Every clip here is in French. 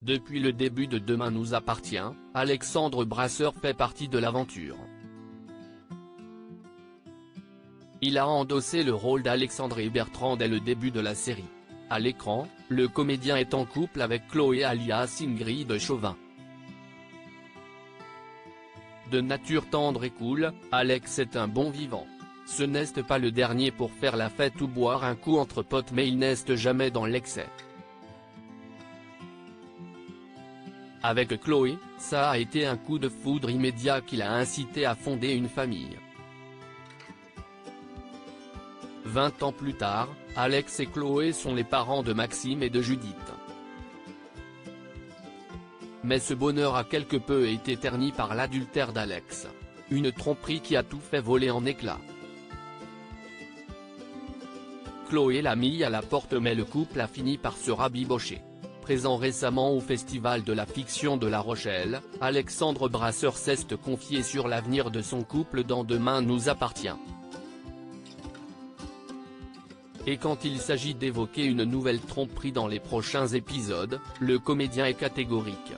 Depuis le début de Demain nous appartient, Alexandre Brasseur fait partie de l'aventure. Il a endossé le rôle d'Alexandre et Bertrand dès le début de la série. À l'écran, le comédien est en couple avec Chloé alias Ingrid Chauvin. De nature tendre et cool, Alex est un bon vivant. Ce n'est pas le dernier pour faire la fête ou boire un coup entre potes, mais il n'est jamais dans l'excès. Avec Chloé, ça a été un coup de foudre immédiat qui l'a incité à fonder une famille. 20 ans plus tard, Alex et Chloé sont les parents de Maxime et de Judith. Mais ce bonheur a quelque peu été terni par l'adultère d'Alex. Une tromperie qui a tout fait voler en éclats. Chloé l'a mis à la porte, mais le couple a fini par se rabibocher. Présent récemment au Festival de la Fiction de La Rochelle, Alexandre Brasseur s'est confié sur l'avenir de son couple dans Demain nous appartient. Et quand il s'agit d'évoquer une nouvelle tromperie dans les prochains épisodes, le comédien est catégorique.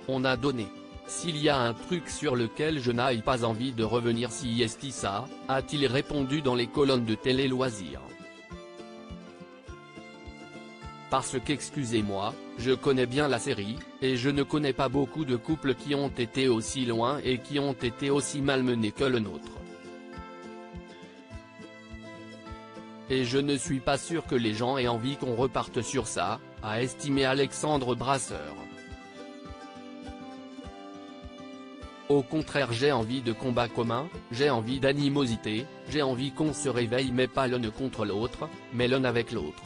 On a donné. S'il y a un truc sur lequel je n'ai pas envie de revenir, si est ça, a-t-il répondu dans les colonnes de Télé Loisirs. Parce qu'excusez-moi, je connais bien la série, et je ne connais pas beaucoup de couples qui ont été aussi loin et qui ont été aussi malmenés que le nôtre. Et je ne suis pas sûr que les gens aient envie qu'on reparte sur ça, a estimé Alexandre Brasseur. Au contraire, j'ai envie de combat commun, j'ai envie d'animosité, j'ai envie qu'on se réveille, mais pas l'un contre l'autre, mais l'un avec l'autre.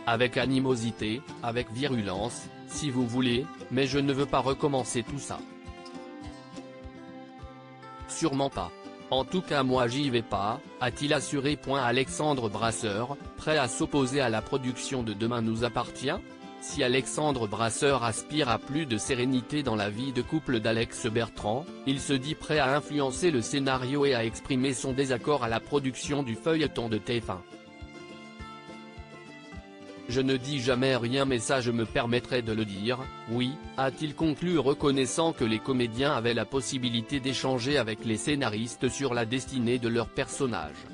Avec animosité, avec virulence, si vous voulez, mais je ne veux pas recommencer tout ça. Sûrement pas. En tout cas moi j'y vais pas, a-t-il assuré. Alexandre Brasseur, prêt à s'opposer à la production de Demain nous appartient? Si Alexandre Brasseur aspire à plus de sérénité dans la vie de couple d'Alex Bertrand, il se dit prêt à influencer le scénario et à exprimer son désaccord à la production du feuilleton de TF1. Je ne dis jamais rien, mais ça je me permettrai de le dire, oui, a-t-il conclu, reconnaissant que les comédiens avaient la possibilité d'échanger avec les scénaristes sur la destinée de leurs personnages.